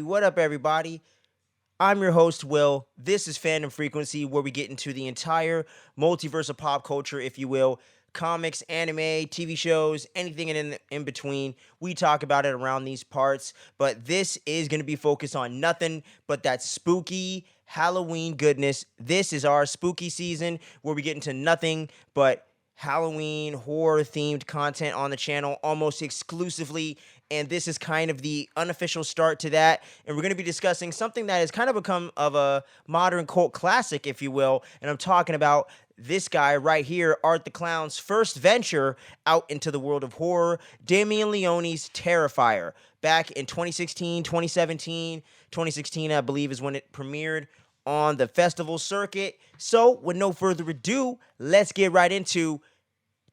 What up, everybody? I'm your host, Will. This is Fandom Frequency, where we get into the entire multiverse of pop culture, if you will. Comics, anime, TV shows, anything in between. We talk about it around these parts, but this is going to be focused on nothing but that spooky Halloween goodness. This is our spooky season where we get into nothing but Halloween horror themed content on the channel almost exclusively, and this is kind of the unofficial start to that. And we're going to be discussing something that has kind of become of a modern cult classic, if you will, and I'm talking about this guy right here, Art the Clown's first venture out into the world of horror, Damien Leone's Terrifier. Back in 2016, 2017, 2016, I believe, is when it premiered on the festival circuit. So, with no further ado, let's get right into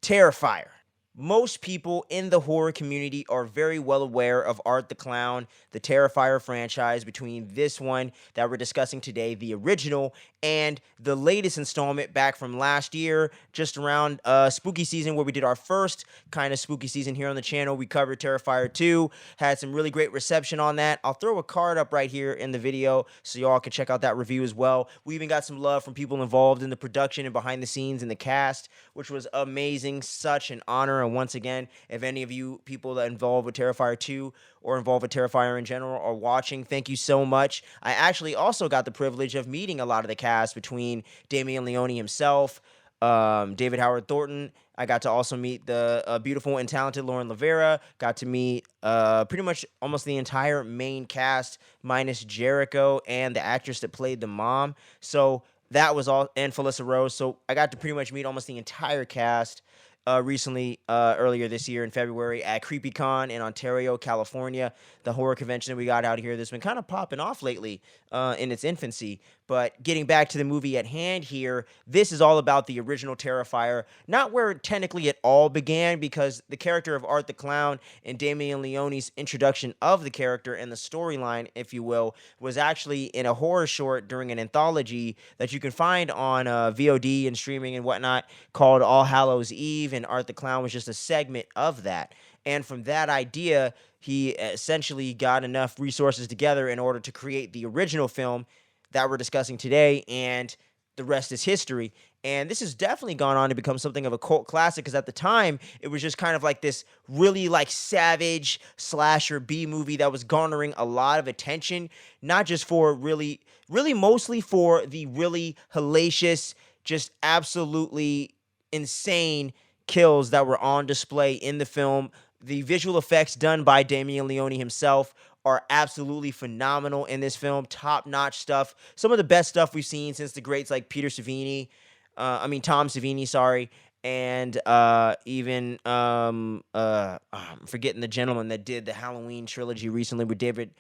Terrifier. Most people in the horror community are very well aware of Art the Clown, the Terrifier franchise, between this one that we're discussing today, the original, and the latest installment back from last year, just around spooky season, where we did our first kind of spooky season here on the channel. We covered Terrifier 2, had some really great reception on that. I'll throw a card up right here in the video so y'all can check out that review as well. We even got some love from people involved in the production and behind the scenes in the cast, which was amazing. Such an honor. And once again, if any of you people that involved with Terrifier 2 or involved with Terrifier in general are watching, thank you so much. I actually also got the privilege of meeting a lot of the cast, between Damien Leone himself, David Howard Thornton. I got to also meet the beautiful and talented Lauren Lavera. Got to meet pretty much almost the entire main cast, minus Jericho and the actress that played the mom. So that was all, and Felissa Rose. So I got to pretty much meet almost the entire cast recently, earlier this year in February at CreepyCon in Ontario, California, the horror convention that we got out here that's been kind of popping off lately in its infancy. But getting back to the movie at hand here, this is all about the original Terrifier, not where technically it all began, because the character of Art the Clown and Damien Leone's introduction of the character and the storyline, if you will, was actually in a horror short during an anthology that you can find on VOD and streaming and whatnot, called All Hallows Eve, and Art the Clown was just a segment of that. And from that idea, he essentially got enough resources together in order to create the original film that we're discussing today, and the rest is history. And this has definitely gone on to become something of a cult classic, because at the time, it was just kind of like this really like savage slasher B movie that was garnering a lot of attention, not just for really mostly for the really hellacious, just absolutely insane kills that were on display in the film. The visual effects done by Damien Leone himself are absolutely phenomenal in this film. Top-notch stuff. Some of the best stuff we've seen since the greats like Tom Savini, sorry, and even I'm forgetting the gentleman that did the Halloween trilogy recently with David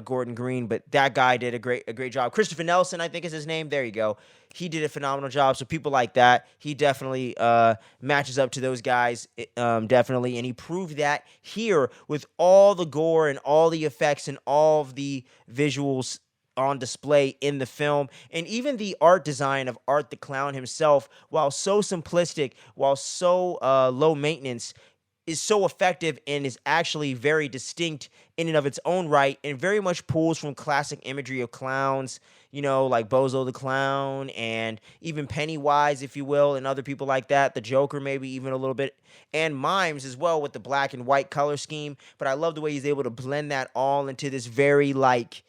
Gordon Green, but that guy did a great job. Christopher Nelson, I think is his name. There you go. He did a phenomenal job. So people like that, he definitely matches up to those guys, definitely. And he proved that here with all the gore and all the effects and all of the visuals on display in the film. And even the art design of Art the Clown himself, while so simplistic, while so low maintenance, is so effective and is actually very distinct in and of its own right, and very much pulls from classic imagery of clowns, you know, like Bozo the Clown, and even Pennywise, if you will, and other people like that, the Joker maybe even a little bit, and mimes as well with the black and white color scheme. But I love the way he's able to blend that all into this very like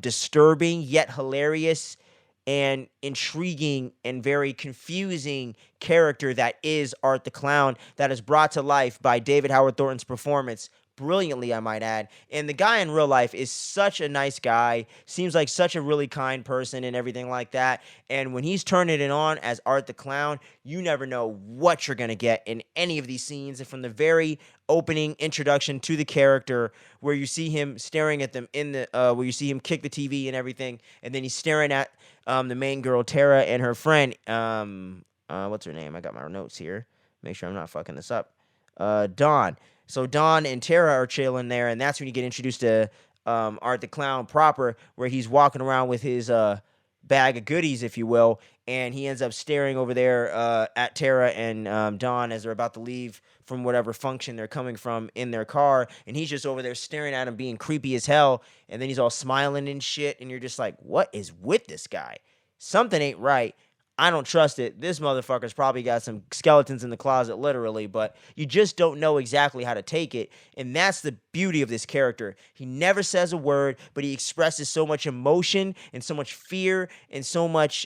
disturbing yet hilarious and intriguing and very confusing character that is Art the Clown, that is brought to life by David Howard Thornton's performance brilliantly, I might add. And the guy in real life is such a nice guy, seems like such a really kind person and everything like that. And when he's turning it on as Art the Clown, you never know what you're going to get in any of these scenes. And from the very opening introduction to the character, where you see him staring at them in the where you see him kick the TV and everything, and then he's staring at the main girl Tara and her friend, what's her name? I got my notes here. Make sure I'm not fucking this up. Dawn. So Dawn and Tara are chilling there, and that's when you get introduced to Art the Clown proper, where he's walking around with his bag of goodies, if you will, and he ends up staring over there at Tara and Dawn as they're about to leave from whatever function they're coming from in their car, and he's just over there staring at him, being creepy as hell, and then he's all smiling and shit, and you're just like, what is with this guy? Something ain't right. I don't trust it. This motherfucker's probably got some skeletons in the closet, literally, but you just don't know exactly how to take it. And that's the beauty of this character. He never says a word, but he expresses so much emotion and so much fear and so much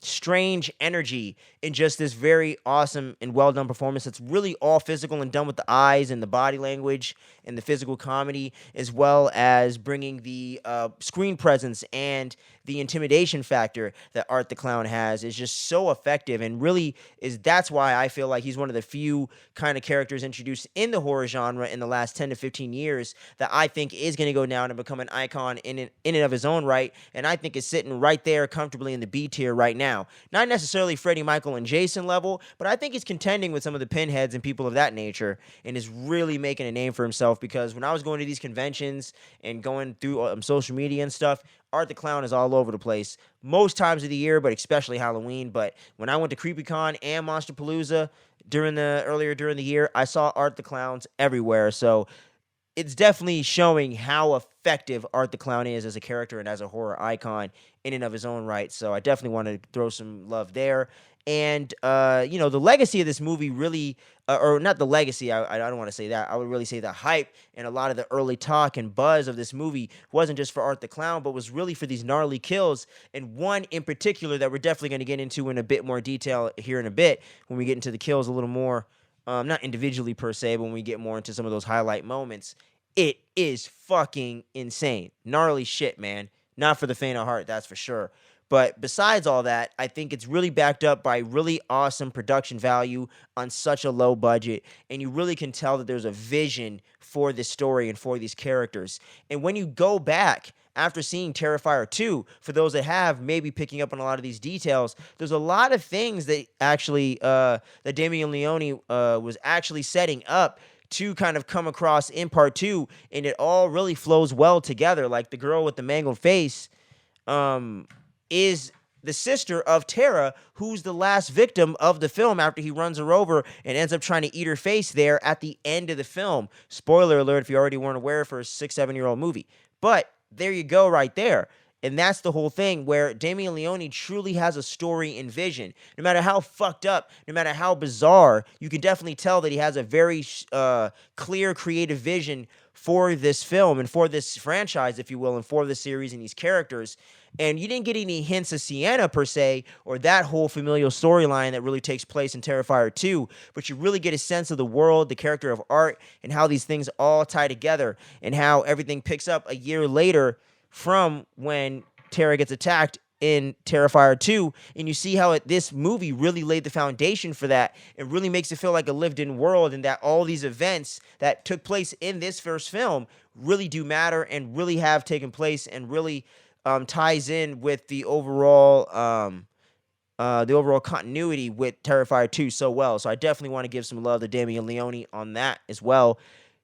strange energy in just this very awesome and well done performance. It's really all physical and done with the eyes and the body language and the physical comedy, as well as bringing the screen presence and the intimidation factor that Art the Clown has is just so effective, and really is that's why I feel like he's one of the few kind of characters introduced in the horror genre in the last 10 to 15 years that I think is going to go down and become an icon in and of his own right, and I think is sitting right there comfortably in the B tier right now. Not necessarily Freddie, Michael, and Jason level, but I think he's contending with some of the pinheads and people of that nature, and is really making a name for himself, because when I was going to these conventions and going through social media and stuff, Art the Clown is all over the place most times of the year, but especially Halloween. But when I went to CreepyCon and Monsterpalooza earlier during the year, I saw Art the Clowns everywhere. So it's definitely showing how effective Art the Clown is as a character and as a horror icon in and of his own right. So I definitely want to throw some love there. And, the legacy of this movie really, or not the legacy, I don't want to say that. I would really say the hype and a lot of the early talk and buzz of this movie wasn't just for Art the Clown, but was really for these gnarly kills. And one in particular that we're definitely going to get into in a bit more detail here in a bit when we get into the kills a little more. Not individually per se, but when we get more into some of those highlight moments, it is fucking insane. Gnarly shit, man. Not for the faint of heart, that's for sure. But besides all that, I think it's really backed up by really awesome production value on such a low budget. And you really can tell that there's a vision for this story and for these characters. And when you go back after seeing Terrifier 2, for those that have maybe picking up on a lot of these details, there's a lot of things that actually that Damien Leone was actually setting up to kind of come across in part 2, and it all really flows well together. Like the girl with the mangled face is the sister of Tara, who's the last victim of the film after he runs her over and ends up trying to eat her face there at the end of the film. Spoiler alert if you already weren't aware for a 6-7-year-old movie. But there you go right there. And that's the whole thing, where Damien Leone truly has a story and vision. No matter how fucked up, no matter how bizarre, you can definitely tell that he has a very clear creative vision for this film and for this franchise, if you will, and for the series and these characters. And you didn't get any hints of Sienna, per se, or that whole familial storyline that really takes place in Terrifier 2, but you really get a sense of the world, the character of Art, and how these things all tie together, and how everything picks up a year later from when Tara gets attacked in Terrifier 2, and you see how this movie really laid the foundation for that. It really makes it feel like a lived-in world, and that all these events that took place in this first film really do matter and really have taken place, and really ties in with the overall continuity with Terrifier 2 so well. So I definitely want to give some love to Damien Leone on that as well.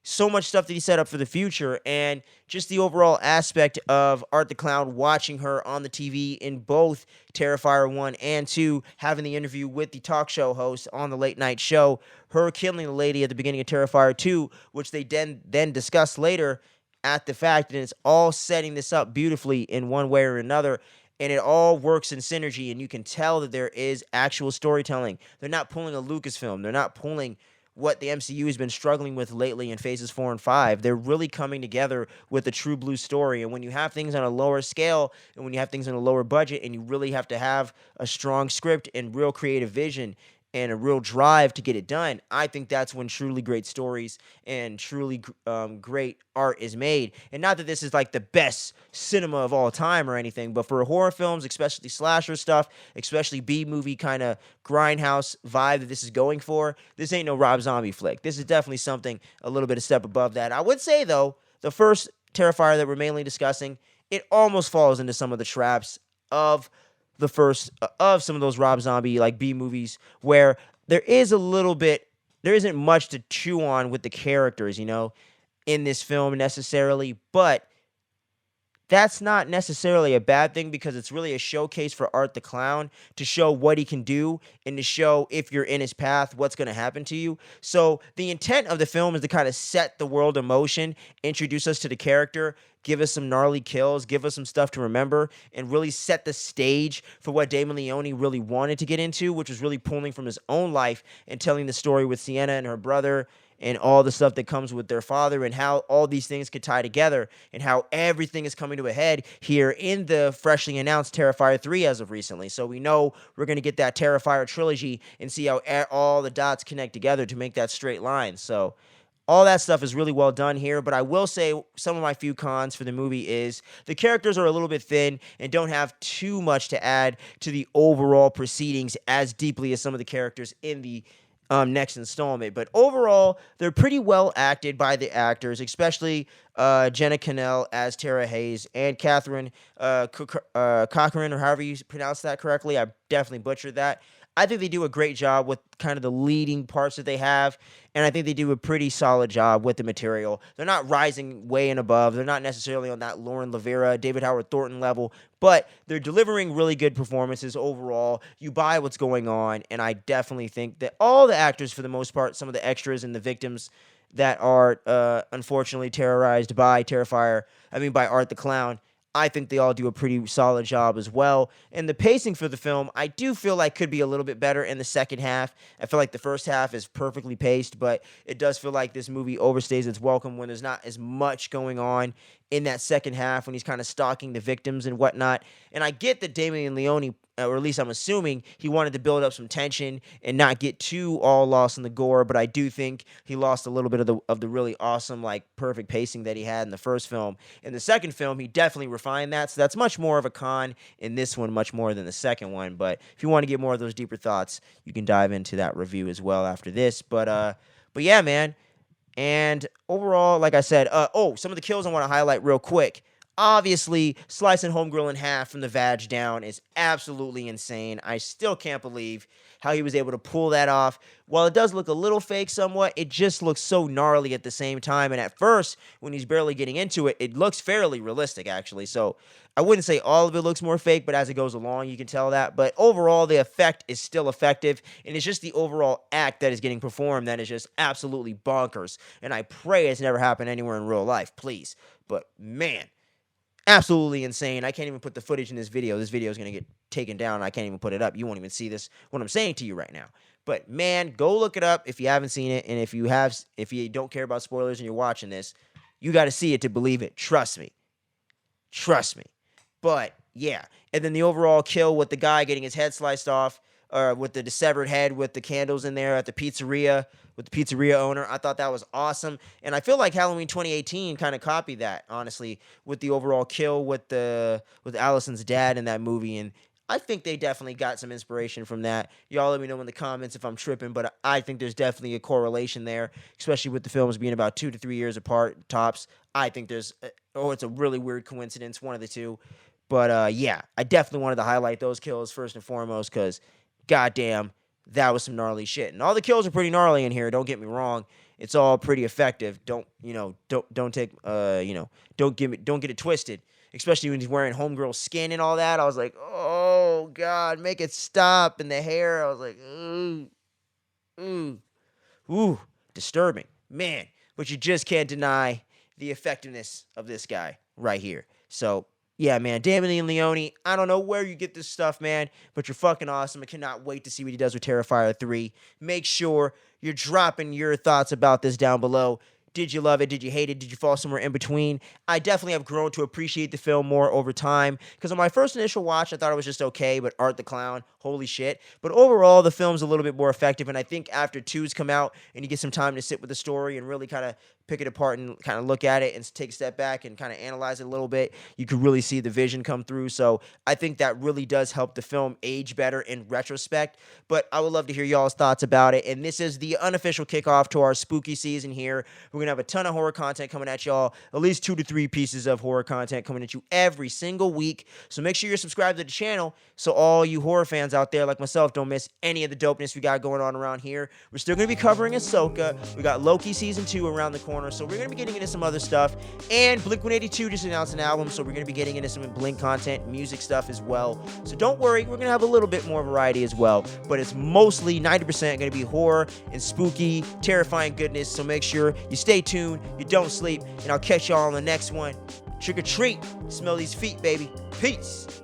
So much stuff that he set up for the future, and just the overall aspect of Art the Clown, watching her on the TV in both Terrifier 1 and 2, having the interview with the talk show host on the late night show, her killing the lady at the beginning of Terrifier 2, which they then discussed later at the fact, and it's all setting this up beautifully in one way or another. And it all works in synergy, and you can tell that there is actual storytelling. They're not pulling a Lucasfilm. They're not pulling what the MCU has been struggling with lately in phases 4 and 5. They're really coming together with a true blue story. And when you have things on a lower scale, and when you have things on a lower budget, and you really have to have a strong script and real creative vision and a real drive to get it done, I think that's when truly great stories and truly great art is made. And not that this is like the best cinema of all time or anything, but for horror films, especially slasher stuff, especially B-movie kind of grindhouse vibe that this is going for, this ain't no Rob Zombie flick. This is definitely something a little bit a step above that. I would say, though, the first Terrifier that we're mainly discussing, it almost falls into some of the traps of the first of some of those Rob Zombie like B movies, where there isn't much to chew on with the characters, in this film necessarily, but that's not necessarily a bad thing because it's really a showcase for Art the Clown to show what he can do and to show if you're in his path, what's going to happen to you. So the intent of the film is to kind of set the world in motion, introduce us to the character, give us some gnarly kills, give us some stuff to remember, and really set the stage for what Damon Leone really wanted to get into, which was really pulling from his own life and telling the story with Sienna and her brother and all the stuff that comes with their father and how all these things could tie together and how everything is coming to a head here in the freshly announced Terrifier 3 as of recently. So we know we're going to get that Terrifier trilogy and see how all the dots connect together to make that straight line. So all that stuff is really well done here, but I will say some of my few cons for the movie is the characters are a little bit thin and don't have too much to add to the overall proceedings as deeply as some of the characters in the next installment. But overall, they're pretty well acted by the actors, especially Jenna Cannell as Tara Hayes and Catherine Cochran, or however you pronounce that correctly. I definitely butchered that. I think they do a great job with kind of the leading parts that they have, and I think they do a pretty solid job with the material. They're not rising way and above. They're not necessarily on that Lauren Lavera, David Howard Thornton level, but they're delivering really good performances overall. You buy what's going on, and I definitely think that all the actors, for the most part, some of the extras and the victims that are unfortunately terrorized by by Art the Clown, I think they all do a pretty solid job as well. And the pacing for the film, I do feel like could be a little bit better in the second half. I feel like the first half is perfectly paced, but it does feel like this movie overstays its welcome when there's not as much going on in that second half when he's kind of stalking the victims and whatnot. And I get that Damien Leone, or at least I'm assuming, he wanted to build up some tension and not get too all lost in the gore, but I do think he lost a little bit of the really awesome, like, perfect pacing that he had in the first film. In the second film, he definitely refined that, so that's much more of a con in this one, much more than the second one. But if you want to get more of those deeper thoughts, you can dive into that review as well after this. But yeah, man. And overall, like I said, some of the kills I want to highlight real quick. Obviously, slicing Homegirl in half from the vag down is absolutely insane. I still can't believe how he was able to pull that off. While it does look a little fake somewhat, it just looks so gnarly at the same time. And at first, when he's barely getting into it, it looks fairly realistic, actually. So I wouldn't say all of it looks more fake, but as it goes along, you can tell that. But overall, the effect is still effective, and it's just the overall act that is getting performed that is just absolutely bonkers. And I pray it's never happened anywhere in real life, please. But man, absolutely insane. I can't even put the footage in this video. This video is going to get taken down. I can't even put it up. You won't even see this, what I'm saying to you right now. But man, go look it up if you haven't seen it. And if you don't care about spoilers and you're watching this, you got to see it to believe it. Trust me. Trust me. But yeah. And then the overall kill with the guy getting his head sliced off, with the severed head with the candles in there at the pizzeria, with the pizzeria owner. I thought that was awesome. And I feel like Halloween 2018 kind of copied that, honestly, with the overall kill with Allison's dad in that movie. And I think they definitely got some inspiration from that. Y'all let me know in the comments if I'm tripping, but I think there's definitely a correlation there, especially with the films being about 2 to 3 years apart, tops. I think it's a really weird coincidence, one of the two. But yeah, I definitely wanted to highlight those kills first and foremost because goddamn, that was some gnarly shit. And all the kills are pretty gnarly in here. Don't get me wrong. It's all pretty effective. Don't get it twisted. Especially when he's wearing homegirl skin and all that. I was like, oh God, make it stop. And the hair, I was like, ooh, disturbing, man. But you just can't deny the effectiveness of this guy right here. So yeah, man, Damien Leone, I don't know where you get this stuff, man, but you're fucking awesome. I cannot wait to see what he does with Terrifier 3. Make sure you're dropping your thoughts about this down below. Did you love it? Did you hate it? Did you fall somewhere in between? I definitely have grown to appreciate the film more over time, because on my first initial watch, I thought it was just okay, but Art the Clown, holy shit. But overall, the film's a little bit more effective, and I think after 2's come out, and you get some time to sit with the story and really kind of pick it apart and kind of look at it and take a step back and kind of analyze it a little bit, you could really see the vision come through. So I think that really does help the film age better in retrospect. But I would love to hear y'all's thoughts about it. And this is the unofficial kickoff to our spooky season here. We're going to have a ton of horror content coming at y'all, at least 2 to 3 pieces of horror content coming at you every single week. So make sure you're subscribed to the channel so all you horror fans out there like myself don't miss any of the dopeness we got going on around here. We're still going to be covering Ahsoka. We got Loki Season 2 around the corner. corner. So we're going to be getting into some other stuff. And Blink-182 just announced an album, so we're going to be getting into some Blink content, music stuff as well. So don't worry, we're going to have a little bit more variety as well. But it's mostly 90% going to be horror and spooky, terrifying goodness. So make sure you stay tuned, you don't sleep, and I'll catch y'all on the next one. Trick or treat. Smell these feet, baby. Peace.